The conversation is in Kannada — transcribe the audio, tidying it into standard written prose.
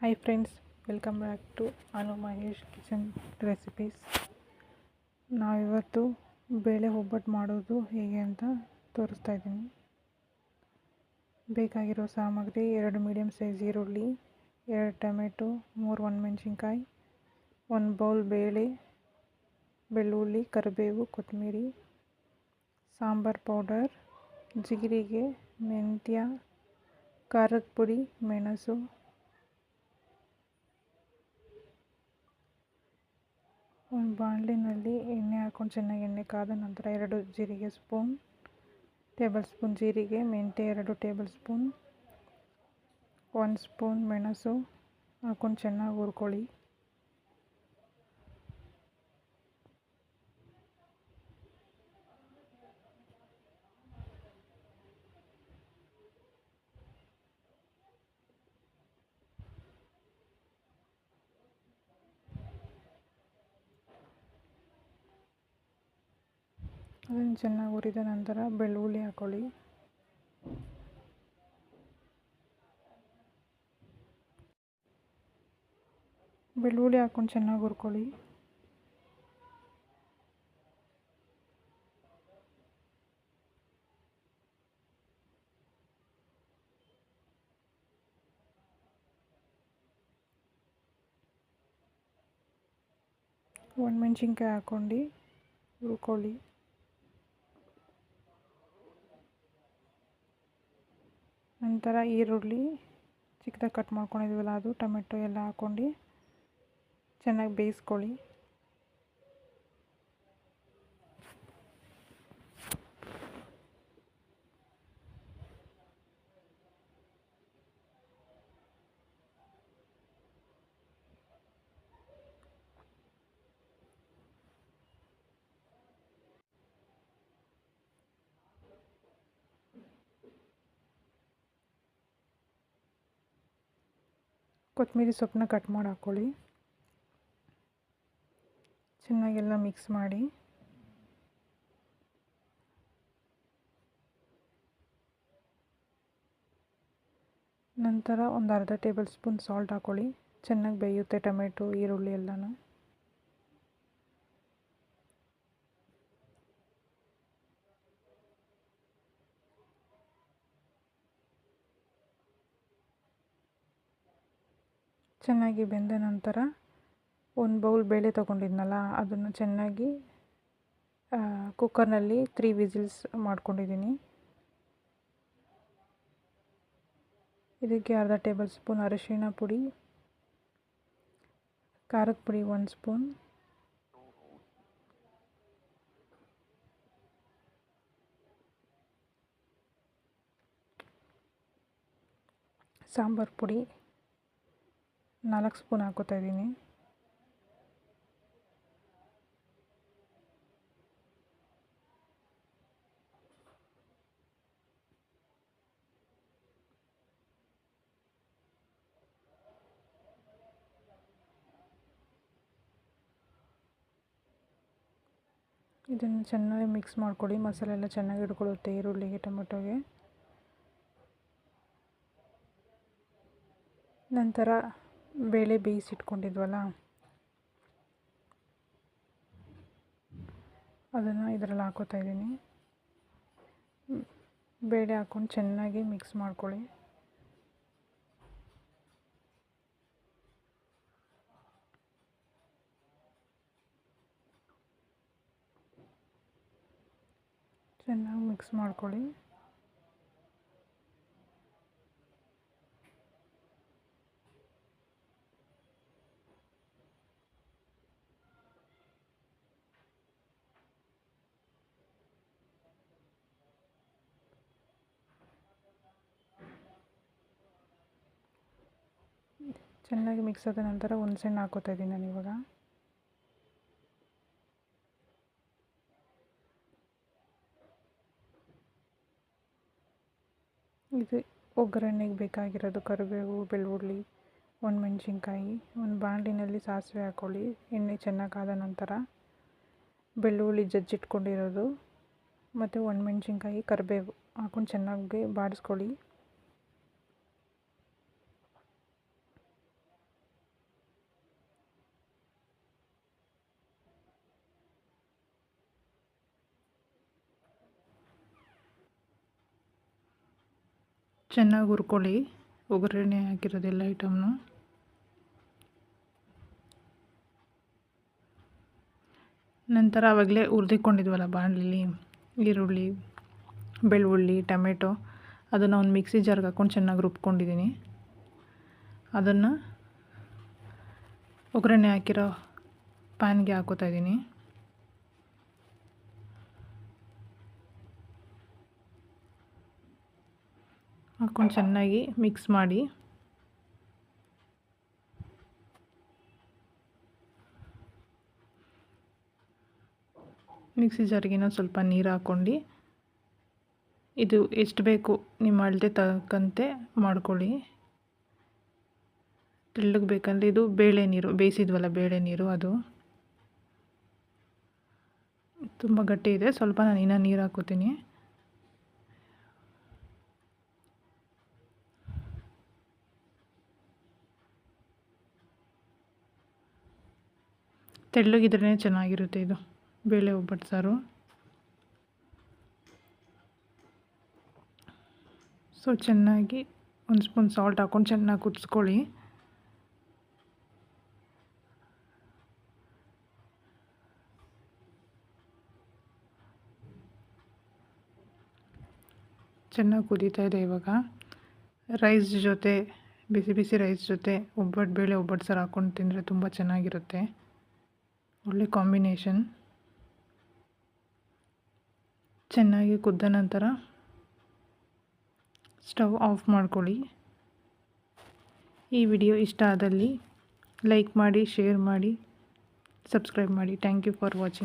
Hi friends, welcome back to Anu Mahesh kitchen recipes. ನಾವಿವತ್ತು ಬೇಳೆ ಒಬ್ಬಟ್ಟು ಮಾಡೋದು ಹೇಗೆ ಅಂತ ತೋರಿಸ್ತಾ ಇದ್ದೀನಿ. ಬೇಕಾಗಿರೋ ಸಾಮಗ್ರಿ 2 ಮೀಡಿಯಮ್ ಸೈಜ್ ಈರುಳ್ಳಿ, 2 ಟೊಮೆಟೊ, 3 ಒಣಮೆಣಸಿನ್ಕಾಯಿ, 1 ಬೌಲ್ ಬೇಳೆ, ಬೆಳ್ಳುಳ್ಳಿ, ಕರಿಬೇವು, ಕೊತ್ತಂಬರಿ, ಸಾಂಬಾರ್ ಪೌಡರ್, ಜೀರಿಗೆ, ಮೆಂತ್ಯ, ಖಾರದ ಪುಡಿ, ಮೆಣಸು, ಒಂದು ಬಾಣಲಿನಲ್ಲಿ ಎಣ್ಣೆ ಹಾಕ್ಕೊಂಡು ಚೆನ್ನಾಗಿ ಎಣ್ಣೆ ಕಾದ ನಂತರ 2 ಜೀರಿಗೆ ಟೇಬಲ್ ಸ್ಪೂನ್ ಜೀರಿಗೆ, ಮೆಂತ್ಯ 2 ಟೇಬಲ್ ಸ್ಪೂನ್, 1 ಸ್ಪೂನ್ ಮೆಣಸು ಹಾಕ್ಕೊಂಡು ಚೆನ್ನಾಗಿ ಹುರ್ಕೊಳ್ಳಿ. ಅದನ್ನು ಚೆನ್ನಾಗಿ ಹುರಿದ ನಂತರ ಬೆಳ್ಳುಳ್ಳಿ ಹಾಕ್ಕೊಳ್ಳಿ. ಬೆಳ್ಳುಳ್ಳಿ ಹಾಕ್ಕೊಂಡು ಚೆನ್ನಾಗಿ ಹುರ್ಕೊಳ್ಳಿ. ಒಣಮೆಣ್ಸಿನ್ಕಾಯಿ ಹಾಕ್ಕೊಂಡು ಹುರ್ಕೊಳ್ಳಿ. ನಂತರ ಈರುಳ್ಳಿ ಚಿಕ್ಕದಾಗಿ ಕಟ್ ಮಾಡ್ಕೊಂಡಿದ್ದೀವಲ್ಲ ಅದು, ಟೊಮೆಟೊ ಎಲ್ಲ ಹಾಕ್ಕೊಂಡು ಚೆನ್ನಾಗಿ ಬೇಯಿಸ್ಕೊಳ್ಳಿ. ಕೊತ್ತಂಬರಿ ಸೊಪ್ಪನ್ನ ಕಟ್ ಮಾಡಿ ಹಾಕ್ಕೊಳ್ಳಿ. ಚೆನ್ನಾಗೆಲ್ಲ ಮಿಕ್ಸ್ ಮಾಡಿ. ನಂತರ ಒಂದು ಅರ್ಧ ಟೇಬಲ್ ಸ್ಪೂನ್ ಸಾಲ್ಟ್ ಹಾಕ್ಕೊಳ್ಳಿ. ಚೆನ್ನಾಗಿ ಬೇಯುತ್ತೆ ಟೊಮೆಟೊ, ಈರುಳ್ಳಿ ಎಲ್ಲನೂ. ಚೆನ್ನಾಗಿ ಬೆಂದ ನಂತರ 1 ಬೌಲ್ ಬೇಳೆ ತೊಗೊಂಡಿದ್ನಲ್ಲ ಅದನ್ನು ಚೆನ್ನಾಗಿ ಕುಕ್ಕರ್ನಲ್ಲಿ 3 ವಿಸಿಲ್ಸ್ ಮಾಡ್ಕೊಂಡಿದ್ದೀನಿ. ಇದಕ್ಕೆ ಅರ್ಧ ಟೇಬಲ್ ಸ್ಪೂನ್ ಅರಿಶಿಣ ಪುಡಿ, ಖಾರದ ಪುಡಿ 1 ಸ್ಪೂನ್, ಸಾಂಬಾರ್ ಪುಡಿ 4 ಸ್ಪೂನ್ ಹಾಕೋತಾ ಇದ್ದೀನಿ. ಇದನ್ನು ಚೆನ್ನಾಗಿ ಮಿಕ್ಸ್ ಮಾಡ್ಕೊಳ್ಳಿ. ಮಸಾಲೆ ಎಲ್ಲ ಚೆನ್ನಾಗಿ ಹಿಡ್ಕೊಳ್ಳುತ್ತೆ ಈರುಳ್ಳಿಗೆ, ಟೊಮೆಟೊಗೆ. ನಂತರ ಬೇಳೆ ಬೇಯಿಸಿಟ್ಕೊಂಡಿದ್ವಲ್ಲ ಅದನ್ನು ಇದರಲ್ಲಿ ಹಾಕೋತಾ ಇದ್ದೀನಿ. ಬೇಳೆ ಹಾಕ್ಕೊಂಡು ಚೆನ್ನಾಗಿ ಮಿಕ್ಸ್ ಮಾಡ್ಕೊಳ್ಳಿ. ಚೆನ್ನಾಗಿ ಮಿಕ್ಸ್ ಮಾಡ್ಕೊಳ್ಳಿ. ಚೆನ್ನಾಗಿ ಮಿಕ್ಸ್ ಆದ ನಂತರ ಹುಣಸೆಹಣ್ಣು ಹಾಕೋತಾ ಇದ್ದೀನಿ ನಾನು ಇವಾಗ. ಇದು ಒಗ್ಗರಣೆಗೆ ಬೇಕಾಗಿರೋದು ಕರಿಬೇವು, ಬೆಳ್ಳುಳ್ಳಿ, ಒಣಮೆಣಸಿನ್ಕಾಯಿ. ಒಂದು ಬಾಣಲಿನಲ್ಲಿ ಸಾಸಿವೆ ಹಾಕ್ಕೊಳ್ಳಿ. ಎಣ್ಣೆ ಚೆನ್ನಾಗಿ ಕಾದ ನಂತರ ಬೆಳ್ಳುಳ್ಳಿ ಜಜ್ಜಿಟ್ಕೊಂಡಿರೋದು ಮತ್ತು ಒಣಮೆಣಸಿನ್ಕಾಯಿ, ಕರಿಬೇವು ಹಾಕ್ಕೊಂಡು ಚೆನ್ನಾಗಿ ಬಾಡಿಸ್ಕೊಳ್ಳಿ. ಚೆನ್ನಾಗಿ ಹುರ್ಕೊಳ್ಳಿ ಒಗ್ಗರಣೆ ಹಾಕಿರೋದೆಲ್ಲ ಐಟಮ್ನು. ನಂತರ ಆವಾಗಲೇ ಹುರಿದಿಕೊಂಡಿದ್ವಲ್ಲ ಬಾಣಲಿಲಿ ಈರುಳ್ಳಿ, ಬೆಳ್ಳುಳ್ಳಿ, ಟೊಮೆಟೊ ಅದನ್ನು ಒಂದು ಮಿಕ್ಸಿ ಜಾರ್ಗೆ ಹಾಕ್ಕೊಂಡು ಚೆನ್ನಾಗಿ ರುಬ್ಕೊಂಡಿದ್ದೀನಿ. ಅದನ್ನು ಒಗ್ಗರಣೆ ಹಾಕಿರೋ ಪ್ಯಾನ್ಗೆ ಹಾಕೋತಾ ಇದ್ದೀನಿ. ಹಾಕ್ಕೊಂಡು ಚೆನ್ನಾಗಿ ಮಿಕ್ಸ್ ಮಾಡಿ ಮಿಕ್ಸಿ ಜಾರಿಗೆ ಸ್ವಲ್ಪ ನೀರು ಹಾಕ್ಕೊಂಡು ಇದು ಎಷ್ಟು ಬೇಕು ನಿಮ್ಮ ಅಳತೆ ತಕ್ಕಂತೆ ಮಾಡ್ಕೊಳ್ಳಿ. ತೆಳ್ಳಗೆ ಬೇಕಂದರೆ ಇದು ಬೇಳೆ ನೀರು ಬೇಯಿಸಿದ್ವಲ್ಲ ಬೇಳೆ ನೀರು ಅದು ತುಂಬ ಗಟ್ಟಿ ಇದೆ, ಸ್ವಲ್ಪ ನಾನು ಇನ್ನೂ ನೀರು ಹಾಕೋತೀನಿ. ತೆಳ್ಳಗಿದ್ರೇ ಚೆನ್ನಾಗಿರುತ್ತೆ ಇದು ಬೇಳೆ ಒಬ್ಬಟ್ಟು ಸಾರು. ಸೊ ಚೆನ್ನಾಗಿ 1 ಸ್ಪೂನ್ ಸಾಲ್ಟ್ ಹಾಕ್ಕೊಂಡು ಚೆನ್ನಾಗಿ ಕುದಿಸ್ಕೊಳ್ಳಿ. ಚೆನ್ನಾಗಿ ಕುದೀತಾ ಇದೆ. ಇವಾಗ ರೈಸ್ ಜೊತೆ ಬಿಸಿ ಬಿಸಿ ರೈಸ್ ಜೊತೆ ಬೇಳೆ ಒಬ್ಬಟ್ಟು ಸಾರು ಹಾಕ್ಕೊಂಡು ತಿಂದರೆ ತುಂಬ ಚೆನ್ನಾಗಿರುತ್ತೆ, ಒಳ್ಳೆ ಕಾಂಬಿನೇಷನ್. ಚೆನ್ನಾಗಿ ಕುದ್ದ ನಂತರ ಸ್ಟವ್ ಆಫ್ ಮಾಡ್ಕೊಳ್ಳಿ. ಈ ವಿಡಿಯೋ ಇಷ್ಟ ಆದಲ್ಲಿ ಲೈಕ್ ಮಾಡಿ, ಶೇರ್ ಮಾಡಿ, ಸಬ್ಸ್ಕ್ರೈಬ್ ಮಾಡಿ. Thank you for watching.